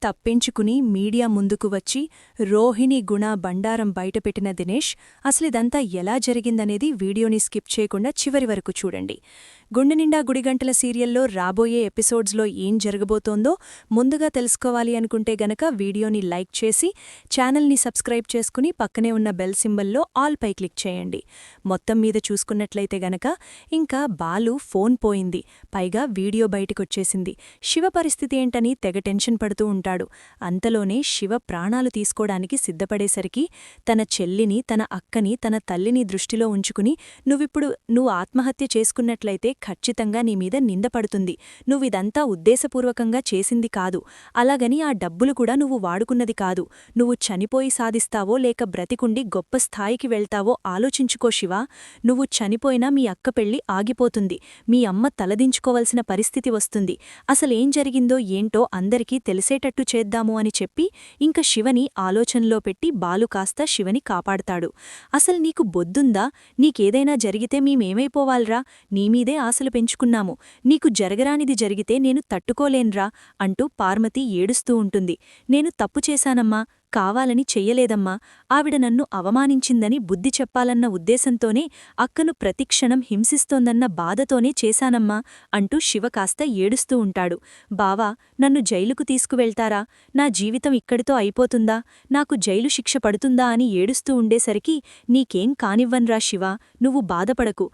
తప్పించుకుని మీడియా ముందుకు వచ్చి రోహిణి గుణ బండారం బయటపెట్టిన దినేష్ అసలిదంతా ఎలా జరిగిందనేది వీడియోని స్కిప్ చేయకుండా చివరి వరకు చూడండి. గుండెనిండా గుడిగంటల సీరియల్లో రాబోయే ఎపిసోడ్స్లో ఏం జరగబోతోందో ముందుగా తెలుసుకోవాలి అనుకుంటే గనక వీడియోని లైక్ చేసి ఛానల్ని సబ్స్క్రైబ్ చేసుకుని పక్కనే ఉన్న బెల్ సింబల్లో ఆల్ పై క్లిక్ చేయండి. మొత్తం మీద చూసుకున్నట్లయితే గనక ఇంకా బాలు ఫోన్ పోయింది, పైగా వీడియో బయటికొచ్చేసింది. శివ పరిస్థితి ఏంటని తెగ టెన్షన్ పడుతూ ఉంటాడు. అంతలోనే శివ ప్రాణాలు తీసుకోవడానికి సిద్ధపడేసరికి తన చెల్లిని, తన అక్కని, తన తల్లిని దృష్టిలో ఉంచుకుని నువ్వు ఆత్మహత్య చేసుకున్నట్లయితే ఖచ్చితంగా నీమీద నిందపడుతుంది. నువ్విదంతా ఉద్దేశపూర్వకంగా చేసింది కాదు. అలాగని ఆ డబ్బులు కూడా నువ్వు వాడుకున్నది కాదు. నువ్వు చనిపోయి సాధిస్తావో లేక బ్రతికుండి గొప్ప స్థాయికి వెళ్తావో ఆలోచించుకో శివా. నువ్వు చనిపోయినా మీ అక్క పెళ్లి ఆగిపోతుంది. మీ అమ్మ తలదించుకోవలసిన పరిస్థితి వస్తుంది. అసలేం జరిగిందో ఏంటో అందరికీ తెలిసేటట్టు చేద్దాము అని చెప్పి ఇంక శివని ఆలోచనలో పెట్టి బాలు కాస్త శివని కాపాడతాడు. అసలు నీకు బొద్దుందా? నీకేదైనా జరిగితే మేమేమైపోవాల్రా? నీమీదే ఆశలు పెంచుకున్నాము. నీకు జరగరానిది జరిగితే నేను తట్టుకోలేన్రా అంటూ పార్వతి ఏడుస్తూ ఉంటుంది. నేను తప్పు చేశానమ్మా, కావాలని చెయ్యలేదమ్మా. ఆవిడ నన్ను అవమానించిందని బుద్ధి చెప్పాలన్న ఉద్దేశంతోనే అక్కను ప్రతిక్షణం హింసిస్తోందన్న బాధతోనే చేశానమ్మా అంటూ శివ కాస్త ఏడుస్తూ ఉంటాడు. బావా, నన్ను జైలుకు తీసుకువెళ్తారా? నా జీవితం ఇక్కడితో అయిపోతుందా? నాకు జైలు శిక్ష పడుతుందా అని ఏడుస్తూ ఉండేసరికి నీకేం కానివ్వన్రా శివా, నువ్వు బాధపడకు.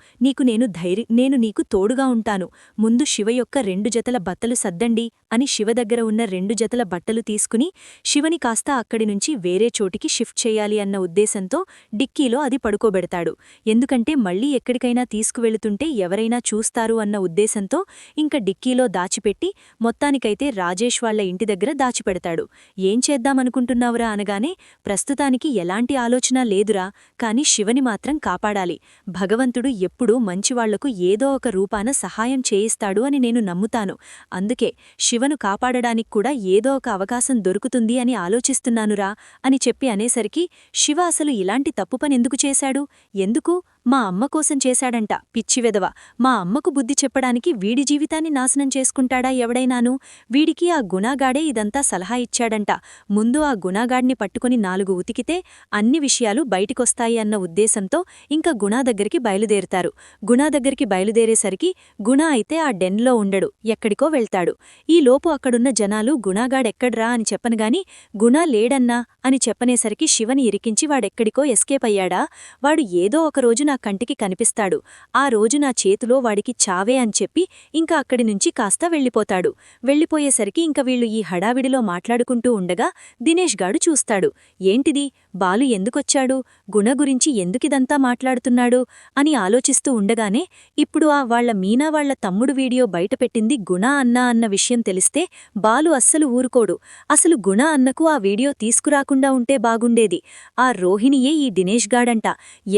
నేను నీకు తోడుగా ఉంటాను. ముందు శివ యొక్క 2 జతల బట్టలు సద్దండి అని శివ దగ్గర ఉన్న 2 జతల బట్టలు తీసుకుని శివని కాస్త అక్కడి నుంచి వేరే చోటికి షిఫ్ట్ చేయాలి అన్న ఉద్దేశంతో డిక్కీలో అది పడుకోబెడతాడు. ఎందుకంటే మళ్లీ ఎక్కడికైనా తీసుకువెళుతుంటే ఎవరైనా చూస్తారు అన్న ఉద్దేశంతో ఇంక డిక్కీలో దాచిపెట్టి మొత్తానికైతే రాజేష్ వాళ్ల ఇంటి దగ్గర దాచిపెడతాడు. ఏం చేద్దామనుకుంటున్నావురా అనగానే ప్రస్తుతానికి ఎలాంటి ఆలోచన లేదురా, కాని శివని మాత్రం కాపాడాలి. భగవంతుడు ఎప్పుడూ మంచివాళ్లకు ఏదో ఒక రూపాన సహాయం చేయిస్తాడు అని నేను నమ్ముతాను. అందుకే శివను కాపాడడానికి కూడా ఏదో ఒక అవకాశం దొరుకుతుంది అని ఆలోచిస్తున్నానురా అని చెప్పి అనేసరికి శివ అసలు ఇలాంటి తప్పు పనెందుకు చేశాడు? ఎందుకు? మా అమ్మ కోసం చేశాడంట. పిచ్చివెదవ, మా అమ్మకు బుద్ధి చెప్పడానికి వీడి జీవితాన్ని నాశనం చేసుకుంటాడా ఎవడైనాను? వీడికి ఆ గుణాగాడే ఇదంతా సలహా ఇచ్చాడంట. ముందు ఆ గుణాగాడిని పట్టుకుని 4 ఉతికితే అన్ని విషయాలు బయటికొస్తాయి అన్న ఉద్దేశంతో ఇంక గుణా దగ్గరికి బయలుదేరుతారు. గుణా దగ్గరికి బయలుదేరేసరికి గుణ అయితే ఆ డెన్లో ఉండడు, ఎక్కడికో వెళ్తాడు. ఈలోపు అక్కడున్న జనాలు గుణాగాడెక్కడ్రా అని చెప్పనుగాని గుణ లేడన్నా అని చెప్పనేసరికి శివని ఇరికించి వాడెక్కడికో ఎస్కేప్ అయ్యాడా? వాడు ఏదో ఒకరోజు నా కంటికి కనిపిస్తాడు. ఆ రోజు నా చేతిలో వాడికి చావే అని చెప్పి ఇంకా అక్కడి నుంచి కాస్త వెళ్ళిపోతాడు. వెళ్ళిపోయేసరికి ఇంక వీళ్ళు ఈ హడావిడిలో మాట్లాడుకుంటూ ఉండగా దినేష్ గాడు చూస్తాడు. ఏంటిది, బాలు ఎందుకొచ్చాడు? గుణ గురించి ఎందుకిదంతా మాట్లాడుతున్నాడు అని ఆలోచిస్తూ ఉండగానే ఇప్పుడు వాళ్ల మీనా వాళ్ల తమ్ముడు వీడియో బయటపెట్టింది గుణ అన్న విషయం తెలిస్తే బాలు అస్సలు ఊరుకోడు. అసలు గుణ అన్నకు ఆ వీడియో తీసుకురాకుండా ఉంటే బాగుండేది. ఆ రోహిణియే ఈ దినేష్ గాడంట.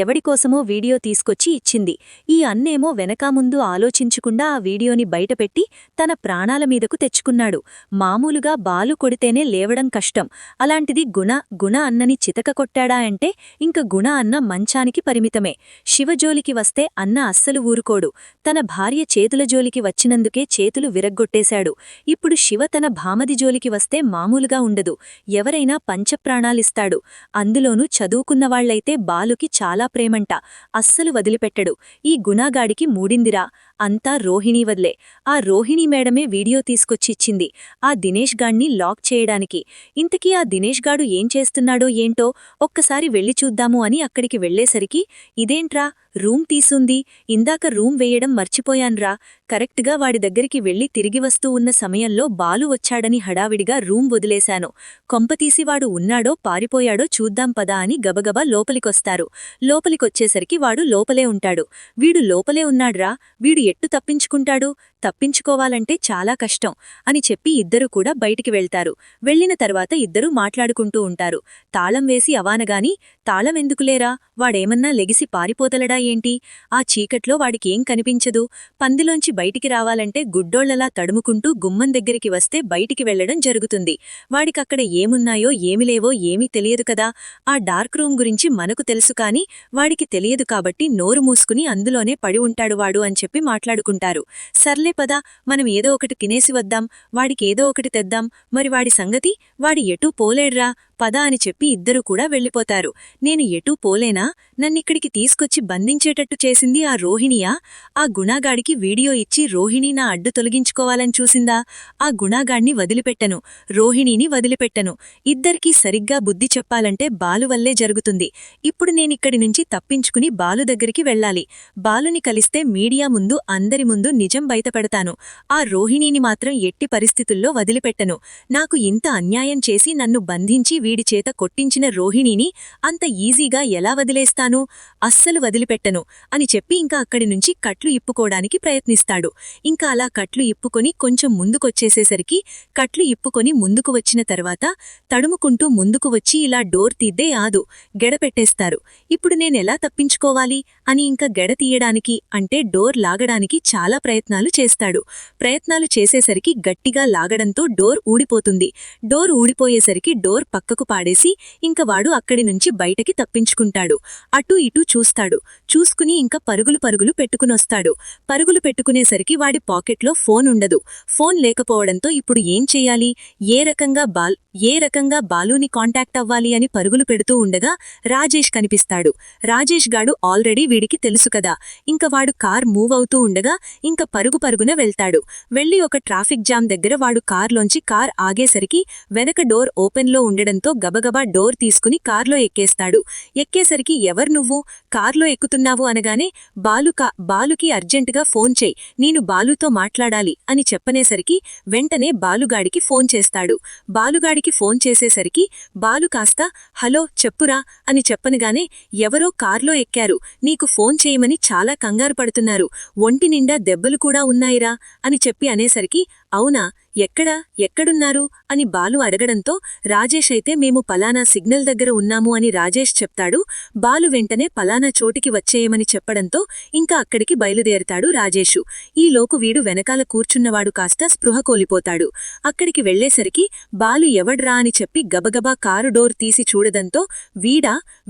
ఎవడికోసమో వీడియో తీసుకొచ్చి ఇచ్చింది. ఈ అన్నేమో వెనకాముందు ఆలోచించకుండా ఆ వీడియోని బయటపెట్టి తన ప్రాణాల మీదకు తెచ్చుకున్నాడు. మామూలుగా బాలు కొడితేనే లేవడం కష్టం, అలాంటిది గుణ అన్నని చితక కొట్టాడా అంటే ఇంక గుణ అన్న మంచానికి పరిమితమే. శివజోలికి వస్తే అన్న అస్సలు ఊరుకోడు. తన భార్య చేతుల జోలికి వచ్చినందుకే చేతులు విరగ్గొట్టేశాడు. ఇప్పుడు శివ తన భామది జోలికి వస్తే మామూలుగా ఉండదు. ఎవరైనా పంచప్రాణాలిస్తాడు. అందులోనూ చదువుకున్నవాళ్లైతే బాలుకి చాలా ప్రేమంట. అస్సలు వదిలిపెట్టడు. ఈ గుణాగాడికి మూడిందిరా. అంతా రోహిణీ వదిలే. ఆ రోహిణీ మేడమే వీడియో తీసుకొచ్చిచ్చింది ఆ దినేష్ గాడ్ని లాక్ చేయడానికి. ఇంతకీ ఆ దినేష్ గాడు ఏం చేస్తున్నాడో ఏంటో ఒక్కసారి వెళ్ళి చూద్దాము అని అక్కడికి వెళ్లేసరికి ఇదేంట్రా, రూమ్ తీసుంది, ఇందాక రూమ్ వేయడం మర్చిపోయాన్రా. కరెక్ట్గా వాడి దగ్గరికి వెళ్లి తిరిగి వస్తూ ఉన్న సమయంలో బాలు వచ్చాడని హడావిడిగా రూమ్ వదిలేశాను. కొంపతీసి వాడు ఉన్నాడో పారిపోయాడో చూద్దాం పదా అని గబగబా లోపలికొస్తారు. లోపలికొచ్చేసరికి వాడు లోపలే ఉంటాడు. వీడు లోపలే ఉన్నాడ్రా, వీడు ఎట్టు తప్పించుకుంటాడు? తప్పించుకోవాలంటే చాలా కష్టం అని చెప్పి ఇద్దరు కూడా బయటికి వెళ్తారు. వెళ్లిన తర్వాత ఇద్దరూ మాట్లాడుకుంటూ ఉంటారు. తాళం వేసి అవానగాని తాళం ఎందుకులేరా, వాడేమన్నా లెగిసి పారిపోతలడా ఏంటి? ఆ చీకట్లో వాడికేం కనిపించదు. పందిలోంచి బయటికి రావాలంటే గుడ్డోళ్లలా తడుముకుంటూ గుమ్మం దగ్గరికి వస్తే బయటికి వెళ్లడం జరుగుతుంది. వాడికక్కడ ఏమున్నాయో ఏమిలేవో ఏమీ తెలియదు కదా. ఆ డార్క్ రూమ్ గురించి మనకు తెలుసు కాని వాడికి తెలియదు కాబట్టి నోరు మూసుకుని అందులోనే పడి ఉంటాడు వాడు అని చెప్పి మాట్లాడుకుంటారు. సర్లే పదా, మనం ఏదో ఒకటి తినేసి వద్దాం, వాడికేదో ఒకటి తెద్దాం, మరి వాడి సంగతి? వాడి ఎటూ పోలేడ్రా పద అని చెప్పి ఇద్దరూ కూడా వెళ్ళిపోతారు. నేను ఎటూ పోలేనా? నన్నిక్కడికి తీసుకొచ్చి బంధించేటట్టు చేసింది ఆ రోహిణియా? ఆ గుణాగాడికి వీడియో ఇచ్చి రోహిణి నా అడ్డు తొలగించుకోవాలని చూసిందా? ఆ గుణాగాడ్ని వదిలిపెట్టను, రోహిణిని వదిలిపెట్టను. ఇద్దరికీ సరిగ్గా బుద్ధి చెప్పాలంటే బాలు వల్లే జరుగుతుంది. ఇప్పుడు నేనిక్కడి నుంచి తప్పించుకుని బాలు దగ్గరికి వెళ్ళాలి. బాలుని కలిస్తే మీడియా ముందు అందరి ముందు నిజం బయటపెడతాను. ఆ రోహిణిని మాత్రం ఎట్టి పరిస్థితుల్లో వదిలిపెట్టను. నాకు ఇంత అన్యాయం చేసి నన్ను బంధించి వీడి చేత కొట్టించిన రోహిణిని అంత ఈజీగా ఎలా వదిలేస్తాను? అస్సలు వదిలిపెట్టను అని చెప్పి ఇంకా అక్కడి నుంచి కట్లు ఇప్పుకోడానికి ప్రయత్నిస్తాడు. ఇంకా అలా కట్లు ఇప్పుకొని కొంచెం ముందుకొచ్చేసేసరికి కట్లు ఇప్పుకొని ముందుకు వచ్చిన తర్వాత తడుముకుంటూ ముందుకు వచ్చి ఇలా డోర్ తీద్దే ఆదు గెడపెట్టేస్తారు. ఇప్పుడు నేనెలా తప్పించుకోవాలి అని ఇంకా గెడ తీయడానికి అంటే డోర్ లాగడానికి చాలా ప్రయత్నాలు చేస్తాడు. ప్రయత్నాలు చేసేసరికి గట్టిగా లాగడంతో డోర్ ఊడిపోతుంది. డోర్ ఊడిపోయేసరికి డోర్ పక్కకు పాడేసి ఇంక వాడు అక్కడి నుంచి బయటకి తప్పించుకుంటాడు. అటూ ఇటూ చూస్తాడు. చూసుకుని ఇంకా పరుగులు పెట్టుకునొస్తాడు. పరుగులు పెట్టుకునేసరికి వాడి పాకెట్లో ఫోన్ ఉండదు. ఫోన్ లేకపోవడంతో ఇప్పుడు ఏం చెయ్యాలి? ఏ రకంగా బాలుని కాంటాక్ట్ అవ్వాలి అని పరుగులు పెడుతూ ఉండగా రాజేష్ కనిపిస్తాడు. రాజేష్ గాడు ఆల్రెడీ వీడికి తెలుసు కదా. ఇంక వాడు కార్ మూవ్ అవుతూ ఉండగా ఇంక పరుగున వెళ్తాడు. వెళ్లి ఒక ట్రాఫిక్ జామ్ దగ్గర వాడు కార్లోంచి కార్ ఆగేసరికి వెనక డోర్ ఓపెన్లో ఉండడంతో గబగబా డోర్ తీసుకుని కార్లో ఎక్కేస్తాడు. ఎక్కేసరికి ఎవరు నువ్వు కార్లో ఎక్కుతున్నావు అనగానే బాలుకి అర్జెంటుగా ఫోన్ చెయ్, నేను బాలుతో మాట్లాడాలి అని చెప్పనేసరికి వెంటనే బాలుగాడికి ఫోన్ చేస్తాడు. బాలుగాడికి ఫోన్ చేసేసరికి బాలు కాస్త హలో చెప్పురా అని చెప్పనుగానే ఎవరో కార్లో ఎక్కారు, నీకు ఫోన్ చేయమని చాలా కంగారు పడుతున్నారు, ఒంటి నిండా దెబ్బలు కూడా ఉన్నాయిరా అని చెప్పి అనేసరికి అవునా, ఎక్కడున్నారు అని బాలు అడగడంతో రాజేష్ అయితే మేము పలానా సిగ్నల్ దగ్గర ఉన్నాము అని రాజేష్ చెప్తాడు. బాలు వెంటనే పలానా చోటికి వచ్చేయమని చెప్పడంతో ఇంకా అక్కడికి బయలుదేరతాడు రాజేషు. ఈలోపు వీడు వెనకాల కూర్చున్నవాడు కాస్త స్పృహ కోల్పోతాడు. అక్కడికి వెళ్లేసరికి బాలు ఎవడ్రా అని చెప్పి గబగబా కారు డోర్ తీసి చూడడంతో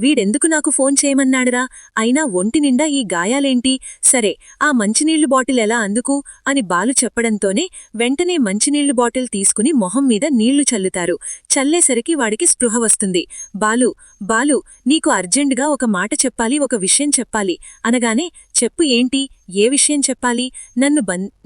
వీడెందుకు నాకు ఫోన్ చేయమన్నాడురా, అయినా ఒంటి నిండా ఈ గాయాలేంటి, సరే ఆ మంచినీళ్లు బాటిల్ ఎలా అందుకు అని బాలు చెప్పడంతోనే వెంటనే మంచినీళ్లు బాటిల్ తీసుకుని మొహం మీద నీళ్లు చల్లుతారు. చల్లేసరికి వాడికి స్పృహ వస్తుంది. బాలు నీకు అర్జెంటుగా ఒక మాట చెప్పాలి, ఒక విషయం చెప్పాలి అనగానే చెప్పు ఏంటి, ఏ విషయం చెప్పాలి?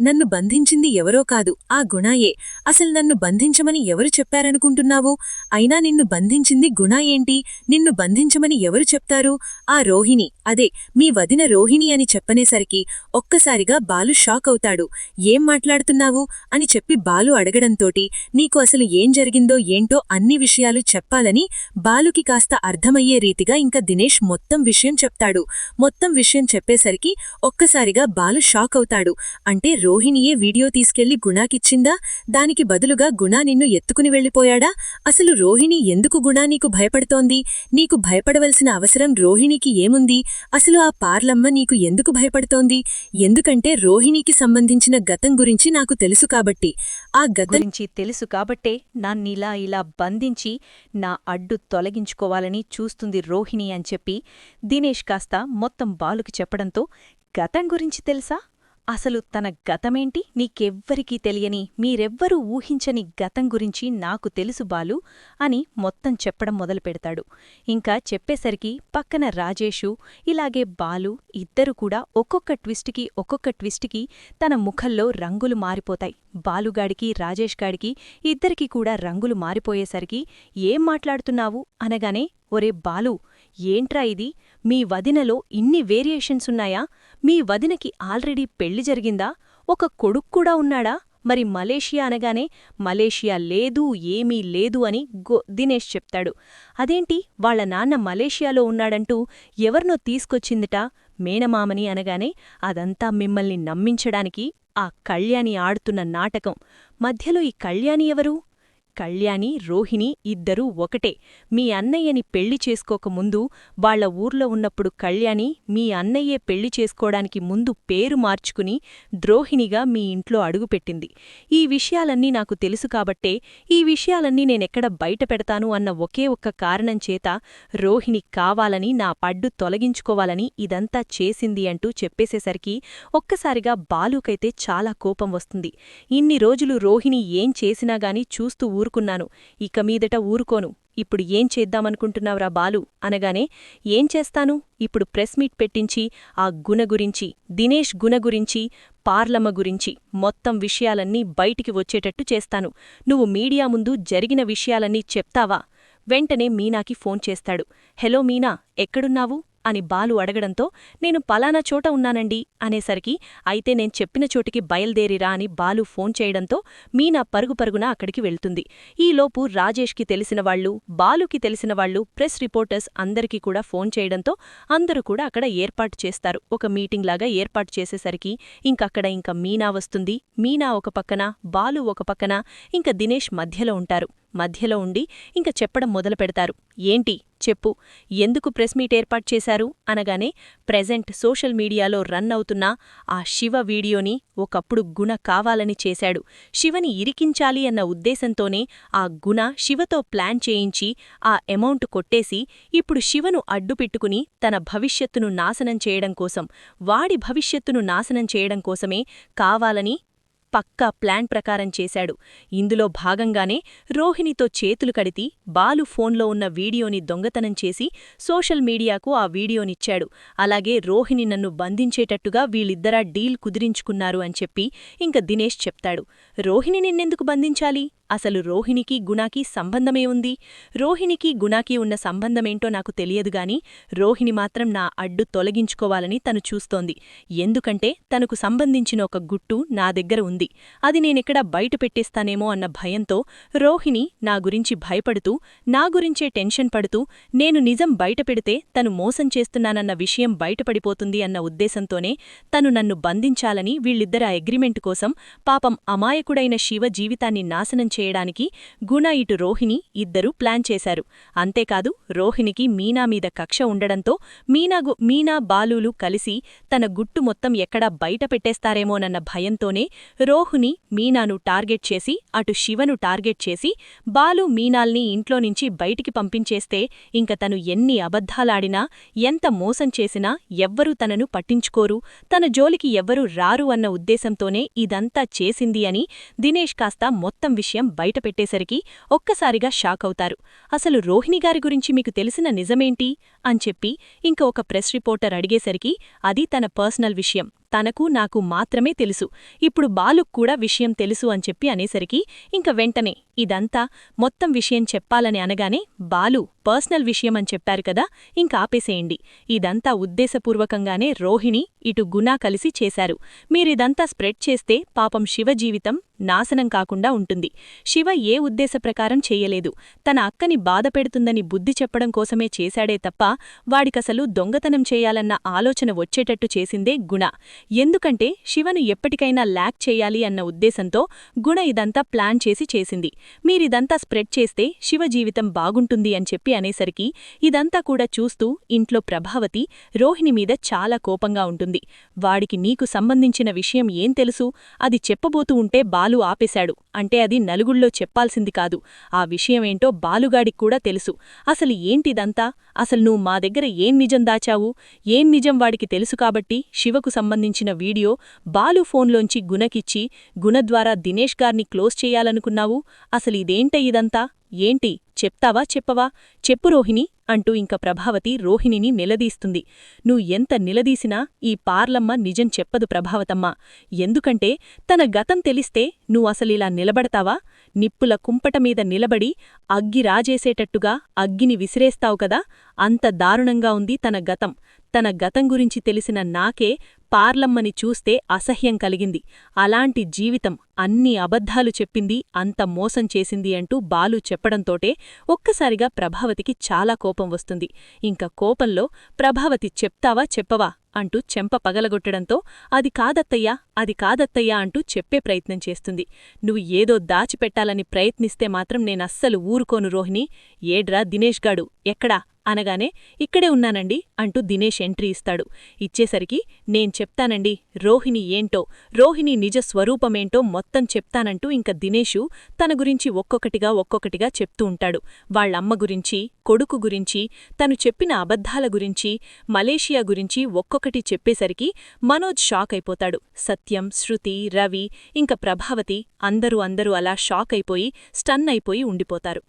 నన్ను బంధించింది ఎవరో కాదు, ఆ గుణాయే. అసలు నన్ను బంధించమని ఎవరు చెప్పారనుకుంటున్నావు? అయినా నిన్ను బంధించింది గుణ ఏంటి? నిన్ను బంధించమని ఎవరు చెప్తారు? ఆ రోహిణి, అదే మీ వదిన రోహిణి అని చెప్పనేసరికి ఒక్కసారిగా బాలు షాక్ అవుతాడు. ఏం మాట్లాడుతున్నావు అని చెప్పి బాలు అడగడంతోటి నీకు అసలు ఏం జరిగిందో ఏంటో అన్ని విషయాలు చెప్పాలని బాలుకి కాస్త అర్థమయ్యే రీతిగా ఇంకా దినేష్ మొత్తం విషయం చెప్తాడు. మొత్తం విషయం చెప్పేసరికి ఒక్కసారిగా బాలు షాక్ అవుతాడు. అంటే రోహిణియే వీడియో తీసుకెళ్లి గుణాకిచ్చిందా? దానికి బదులుగా గుణ నిన్ను ఎత్తుకుని వెళ్ళిపోయాడా? అసలు రోహిణి ఎందుకు గుణా నీకు భయపడుతోంది? నీకు భయపడవలసిన అవసరం రోహిణికి ఏముంది? అసలు ఆ పార్లమ్మ నీకు ఎందుకు భయపడుతోంది? ఎందుకంటే రోహిణికి సంబంధించిన గతం గురించి నాకు తెలుసు కాబట్టి. ఆ గతం గురించి తెలుసు కాబట్టే ఇలా బంధించి నా అడ్డు తొలగించుకోవాలని చూస్తుంది రోహిణి అని చెప్పి దినేష్ కాస్త మొత్తం బాలుకి చెప్పడంతో గతం గురించి తెలుసా? అసలు తన గతమేంటి నీకెవ్వరికీ తెలియని, మీరెవ్వరూ ఊహించని గతం గురించి నాకు తెలుసు బాలు అని మొత్తం చెప్పడం మొదలుపెడతాడు. ఇంకా చెప్పేసరికి పక్కన రాజేషు ఇలాగే బాలు ఇద్దరు కూడా ఒక్కొక్క ట్విస్టుకి తన ముఖంలో రంగులు మారిపోతాయి. బాలుగాడికి రాజేష్ గాడికి ఇద్దరికీ కూడా రంగులు మారిపోయేసరికి ఏం మాట్లాడుతున్నావు అనగానే ఒరే బాలు, ఏంట్రా ఇది? మీ వదినలో ఇన్ని వేరియేషన్సున్నాయా? మీ వదినకి ఆల్రెడీ పెళ్లి జరిగిందా? ఒక కొడుక్కూడా ఉన్నాడా? మరి మలేషియా అనగానే మలేషియా లేదు, ఏమీ లేదు అని దినేష్ చెప్తాడు. అదేంటి వాళ్ళ నాన్న మలేషియాలో ఉన్నాడంటూ ఎవరినో తీసుకొచ్చిందిట మేనమామని అనగానే అదంతా మిమ్మల్ని నమ్మించడానికి ఆ కళ్యాణి ఆడుతున్న నాటకం. మధ్యలో ఈ కళ్యాణి ఎవరు? కళ్యాణి, రోహిణి ఇద్దరూ ఒకటే. మీ అన్నయ్యని పెళ్లి చేసుకోకముందు వాళ్ల ఊర్లో ఉన్నప్పుడు కళ్యాణి మీ అన్నయ్యే పెళ్లి చేసుకోడానికి ముందు పేరు మార్చుకుని ద్రోహిణిగా మీ ఇంట్లో అడుగుపెట్టింది. ఈ విషయాలన్నీ నాకు తెలుసు కాబట్టే ఈ విషయాలన్నీ నేనెక్కడ బయటపెడతాను అన్న ఒకే ఒక్క కారణం చేత రోహిణి కావాలని నా పడ్డు తొలగించుకోవాలని ఇదంతా చేసింది అంటూ చెప్పేసేసరికి ఒక్కసారిగా బాలుకైతే చాలా కోపం వస్తుంది. ఇన్ని రోజులు రోహిణి ఏం చేసినాగాని చూస్తూ ఊరుకున్నాను, ఇక మీదట ఊరుకోను. ఇప్పుడు ఏం చేద్దామనుకుంటున్నావురా బాలు అనగానే, ఏం చేస్తాను, ఇప్పుడు ప్రెస్ మీట్ పెట్టించి ఆ గుణ గురించి, దినేష్ గుణ గురించి, పార్లమ్మ గురించి మొత్తం విషయాలన్నీ బయటికి వచ్చేటట్టు చేస్తాను. నువ్వు మీడియా ముందు జరిగిన విషయాలన్నీ చెప్తావా? వెంటనే మీనాకి ఫోన్ చేస్తాడు. హలో మీనా, ఎక్కడున్నావు అని బాలు అడగడంతో, నేను పలానా చోట ఉన్నానండి అనేసరికి, అయితే నేను చెప్పిన చోటికి బయల్దేరిరా అని బాలు ఫోన్ చేయడంతో మీనా పరుగుపరుగున అక్కడికి వెళ్తుంది. ఈలోపు రాజేష్కి తెలిసినవాళ్లు, బాలుకి తెలిసినవాళ్లు, ప్రెస్ రిపోర్టర్స్ అందరికీ కూడా ఫోన్ చేయడంతో అందరూ కూడా అక్కడ ఏర్పాటు చేస్తారు. ఒక మీటింగ్ లాగా ఏర్పాటు చేసేసరికి ఇంకక్కడ మీనా వస్తుంది. మీనా ఒక పక్కన, బాలు ఒక పక్కన, ఇంక దినేష్ మధ్యలో ఉంటారు. మధ్యలో ఉండి ఇంక చెప్పడం మొదలుపెడతారు. ఏంటి చెప్పు, ఎందుకు ప్రెస్ మీట్ ఏర్పాటు చేశారు అనగానే, ప్రెజెంట్ సోషల్ మీడియాలో రన్ అవుతున్న ఆ శివ వీడియోని ఒకప్పుడు గుణ కావాలని చేశాడు. శివని ఇరికించాలి అన్న ఉద్దేశంతోనే ఆ గుణ శివతో ప్లాన్ చేయించి ఆ అమౌంట్ కొట్టేసి ఇప్పుడు శివను అడ్డుపెట్టుకుని తన భవిష్యత్తును నాశనం చేయడం కోసం, వాడి భవిష్యత్తును నాశనం చేయడం కోసమే కావాలని పక్కా ప్లాన్ ప్రకారం చేశాడు. ఇందులో భాగంగానే రోహిణితో చేతులు కడితి బాలు ఫోన్లో ఉన్న వీడియోని దొంగతనం చేసి సోషల్ మీడియాకు ఆ వీడియోనిచ్చాడు. అలాగే రోహిణి నన్ను బంధించేటట్టుగా వీళ్ళిద్దరా డీల్ కుదిరించుకున్నారు అని చెప్పి ఇంక దినేష్ చెప్తాడు. రోహిణి నిన్నెందుకు బంధించాలి? అసలు రోహిణికి గుణాకి సంబంధమే ఉంది? రోహిణికి గుణాకి ఉన్న సంబంధమేంటో నాకు తెలియదుగాని రోహిణి మాత్రం నా అడ్డు తొలగించుకోవాలని తను చూస్తోంది. ఎందుకంటే తనకు సంబంధించిన ఒక గుట్టు నా దగ్గర ఉంది. అది నేనెక్కడా బయట పెట్టేస్తానేమో అన్న భయంతో రోహిణి నా గురించి భయపడుతూ, నా గురించే టెన్షన్ పడుతూ, నేను నిజం బయటపెడితే తను మోసం చేస్తున్నానన్న విషయం బయటపడిపోతుంది అన్న ఉద్దేశంతోనే తను నన్ను బంధించాలని వీళ్ళిద్దర అగ్రిమెంట్ కోసం పాపం అమాయకుడైన శివ జీవితాన్ని నాశనం చేయడానికి గుణ ఇటు రోహిణి ఇద్దరూ ప్లాన్ చేశారు. అంతేకాదు రోహిణికి మీనా మీద కక్ష ఉండడంతో మీనా బాలులు కలిసి తన గుట్టు మొత్తం ఎక్కడా బయట పెట్టేస్తారేమోనన్న భయంతోనే రోహిణి మీనాను టార్గెట్ చేసి అటు శివను టార్గెట్ చేసి బాలు మీనాల్ని ఇంట్లోనుంచి బయటికి పంపించేస్తే ఇంక తను ఎన్ని అబద్ధాలాడినా, ఎంత మోసం చేసినా ఎవ్వరూ తనను పట్టించుకోరు, తన జోలికి ఎవ్వరూ రారు అన్న ఉద్దేశంతోనే ఇదంతా చేసింది అని దినేష్ కాస్త మొత్తం విషయం బయటపెట్టేసరికి ఒక్కసారిగా షాక్ అవుతారు. అసలు రోహిణిగారి గురించి మీకు తెలిసిన నిజమేంటి అని చెప్పి ఇంక ఒక ప్రెస్ రిపోర్టర్ అడిగేసరికి అది తన పర్సనల్ విషయం, తనకు నాకు మాత్రమే తెలుసు, ఇప్పుడు బాలుకు కూడా విషయం తెలుసు అని చెప్పి అనేసరికి ఇంక వెంటనే ఇదంతా మొత్తం విషయం చెప్పాలని అనగానే, బాలు పర్సనల్ విషయం అని చెప్పారు కదా, ఇంక ఆపేసేయండి. ఇదంతా ఉద్దేశపూర్వకంగానే రోహిణి ఇటు గుణ కలిసి చేశారు. మీరిదంతా స్ప్రెడ్ చేస్తే పాపం శివ జీవితం నాశనం కాకుండా ఉంటుంది. శివ ఏ ఉద్దేశ ప్రకారం చెయ్యలేదు, తన అక్కని బాధపెడుతుందని బుద్ధి చెప్పడం కోసమే చేశాడే తప్ప వాడికసలు దొంగతనం చేయాలన్న ఆలోచన వచ్చేటట్టు చేసిందే గుణ. ఎందుకంటే శివను ఎప్పటికైనా ల్యాక్ చెయ్యాలి అన్న ఉద్దేశంతో గుణ ఇదంతా ప్లాన్ చేసి చేసింది. మీరిదంతా స్ప్రెడ్ చేస్తే శివ జీవితం బాగుంటుంది అని చెప్పి అనేసరికి ఇదంతా కూడా చూస్తూ ఇంట్లో ప్రభావతి రోహిణి మీద చాలా కోపంగా ఉంటుంది. వాడికి నీకు సంబంధించిన విషయం ఏం తెలుసు? అది చెప్పబోతూ ఉంటే బాలు ఆపేశాడు అంటే అది నలుగుళ్ళో చెప్పాల్సింది కాదు. ఆ విషయమేంటో బాలుగాడికి కూడా తెలుసు. అసలు ఏంటిదంతా? అసలు నువ్వు మా దగ్గర ఏం నిజం దాచావు? ఏం నిజం వాడికి తెలుసు కాబట్టి శివకు సంబంధించిన వీడియో బాలు ఫోన్లోంచి గుణకిచ్చి గుణ ద్వారా దినేష్ గార్ని క్లోజ్ చేయాలనుకున్నావు? అసలు ఇదేంట ఇదంతా? ఏంటి చెప్తావా చెప్పవా? చెప్పు రోహిణి అంటూ ఇంక ప్రభావతి రోహిణిని నిలదీస్తుంది. నువ్వు ఎంత నిలదీసినా ఈ పార్లమ్మ నిజం చెప్పదు ప్రభావతమ్మ. ఎందుకంటే తన గతం తెలిస్తే నువ్వసలిలా నిలబడతావా? నిప్పుల కుంపటమీద నిలబడి అగ్గి రాజేసేటట్టుగా అగ్గిని విసిరేస్తావు కదా, అంత దారుణంగా ఉంది తన గతం. తన గతం గురించి తెలిసిన నాకే పార్లమ్మని చూస్తే అసహ్యం కలిగింది. అలాంటి జీవితం అన్ని అబద్ధాలు చెప్పింది, అంత మోసం చేసింది అంటూ బాలు చెప్పడంతోటే ఒక్కసారిగా ప్రభావతికి చాలా కోపం వస్తుంది. ఇంక కోపంలో ప్రభావతి చెప్తావా చెప్పవా అంటూ చెంప పగలగొట్టడంతో అది కాదత్తయ్యా, అది కాదత్తయ్యా అంటూ చెప్పే ప్రయత్నం చేస్తుంది. నువ్వు ఏదో దాచిపెట్టాలని ప్రయత్నిస్తే మాత్రం నేనస్సలు ఊరుకోను రోహిణి. ఏడ్రా దినేష్ గాడు ఎక్కడా అనగానే ఇక్కడే ఉన్నానండి అంటూ దినేష్ ఎంట్రీ ఇస్తాడు. ఇచ్చేసరికి నేను చెప్తానండి రోహిణి ఏంటో, రోహిణి నిజ స్వరూపమేంటో మొత్తం చెప్తానంటూ ఇంక దినేషు తన గురించి ఒక్కొక్కటిగా చెప్తూ ఉంటాడు. వాళ్ళమ్మ గురించి, కొడుకు గురించి, తను చెప్పిన అబద్ధాల గురించి, మలేషియా గురించి ఒక్కొక్కటి చెప్పేసరికి మనోజ్ షాక్ అయిపోతాడు. సత్యం, శృతి, రవి ఇంక ప్రభావతి అందరూ అలా షాక్ అయిపోయి స్టన్ అయిపోయి ఉండిపోతారు.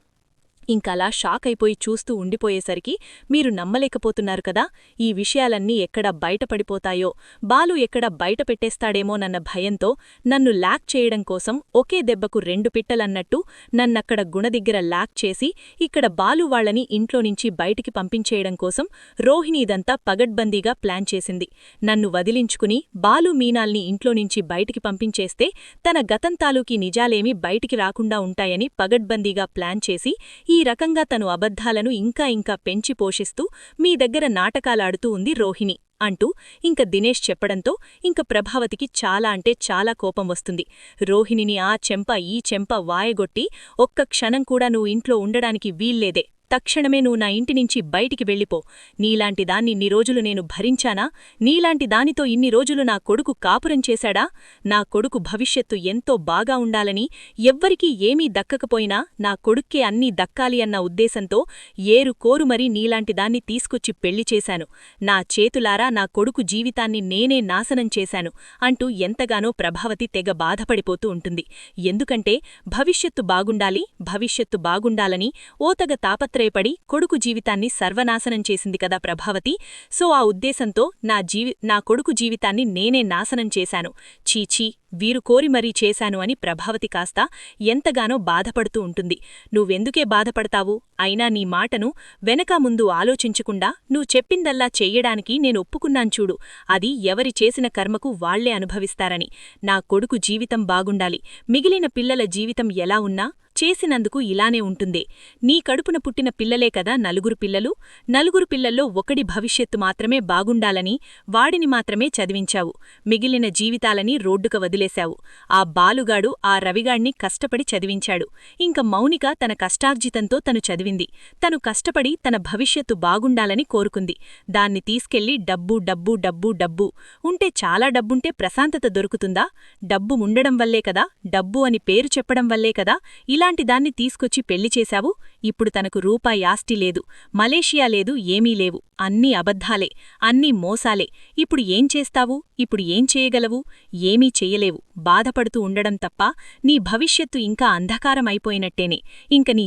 ఇంకలా షాక్ అయిపోయి చూస్తూ ఉండిపోయేసరికి మీరు నమ్మలేకపోతున్నారు కదా, ఈ విషయాలన్నీ ఎక్కడ బయటపడిపోతాయో, బాలు ఎక్కడ బయట పెట్టేస్తాడేమోనన్న భయంతో నన్ను లాక్ చేయడం కోసం ఒకే దెబ్బకు 2 పిట్టలన్నట్టు నన్నక్కడ గుణదిగ్గర లాక్ చేసి ఇక్కడ బాలు వాళ్లని ఇంట్లోనుంచి బయటికి పంపించేయడం కోసం రోహిణి ఇదంతా పగడ్బందీగా ప్లాన్ చేసింది. నన్ను వదిలించుకుని బాలు మీనాల్ని ఇంట్లోనుంచి బయటికి పంపించేస్తే తన గతం తాలూకీ నిజాలేమీ బయటికి రాకుండా ఉంటాయని పగడ్బందీగా ప్లాన్ చేసి ఈ రకంగా తను అబద్ధాలను ఇంకా పెంచి పోషిస్తూ మీ దగ్గర నాటకాలాడుతూ ఉంది రోహిణి అంటూ ఇంక దినేష్ చెప్పడంతో ఇంక ప్రభావతికి చాలా అంటే చాలా కోపం వస్తుంది. రోహిణిని ఆ చెంప ఈ చెంప వాయగొట్టి ఒక్క క్షణం కూడా నువ్వు ఇంట్లో ఉండడానికి వీల్లేదే, తక్షణమే నువ్వు నా ఇంటినుంచి బయటికి వెళ్ళిపో. నీలాంటి దాన్ని ఇన్ని రోజులు నేను భరించానా? నీలాంటి దానితో ఇన్ని రోజులు నా కొడుకు కాపురం చేశాడా? నా కొడుకు భవిష్యత్తు ఎంతో బాగా ఉండాలని, ఎవ్వరికీ ఏమీ దక్కకపోయినా నా కొడుక్కే అన్నీ దక్కాలి అన్న ఉద్దేశంతో ఏరు కోరుమరీ నీలాంటి దాన్ని తీసుకొచ్చి పెళ్లి చేశాను. నా చేతులారా నా కొడుకు జీవితాన్ని నేనే నాశనం చేశాను అంటూ ఎంతగానో ప్రభావతి తెగ బాధపడిపోతూ ఉంటుంది. ఎందుకంటే భవిష్యత్తు బాగుండాలని ఓతగ తాపత్రయపడి కొడుకు జీవితాన్ని సర్వనాశనం చేసింది కదా ప్రభావతి. సో ఆ ఉద్దేశంతో నా కొడుకు జీవితాన్ని నేనే నాశనం చేశాను. చీచీ, వీరు కోరి మరీ చేశాను అని ప్రభావతి కాస్త ఎంతగానో బాధపడుతూ ఉంటుంది. నువ్వెందుకే బాధపడతావు? అయినా నీ మాటను వెనక ముందు ఆలోచించకుండా నువ్వు చెప్పిందల్లా చెయ్యడానికి నేను ఒప్పుకున్నాను చూడు. అది ఎవరి చేసిన కర్మకు వాళ్లే అనుభవిస్తారని. నా కొడుకు జీవితం బాగుండాలి, మిగిలిన పిల్లల జీవితం ఎలా ఉన్నా చేసినందుకు ఇలానే ఉంటుందే. నీ కడుపున పుట్టిన పిల్లలే కదా నలుగురు పిల్లల్లో ఒకడి భవిష్యత్తు మాత్రమే బాగుండాలని వాడిని మాత్రమే చదివించావు. మిగిలిన జీవితాలని రోడ్డుక వదిలేశావు. ఆ బాలుగాడు ఆ రవిగాణ్ణి కష్టపడి చదివించాడు. ఇంక మౌనిక తన కష్టార్జితంతో తను చదివింది. తను కష్టపడి తన భవిష్యత్తు బాగుండాలని కోరుకుంది. దాన్ని తీసుకెళ్లి డబ్బు ఉంటే చాలా డబ్బుంటే ప్రశాంతత దొరుకుతుందా? డబ్బు ఉండడం వల్లే కదా, డబ్బు అని పేరు చెప్పడం వల్లే కదా ఇలాంటి దాన్ని తీసుకొచ్చి పెళ్లి చేశావు. ఇప్పుడు తనకు రూపాయి ఆస్తి లేదు, మలేషియా లేదు, ఏమీ లేవు. అన్నీ అబద్ధాలే, అన్నీ మోసాలే. ఇప్పుడు ఏం చేస్తావు? ఇప్పుడు ఏం చేయగలవు? ఏమీ చెయ్యలేవు. బాధపడుతూ ఉండడం తప్ప నీ భవిష్యత్తు ఇంకా అంధకారం అయిపోయినట్టేనే. ఇంక నీ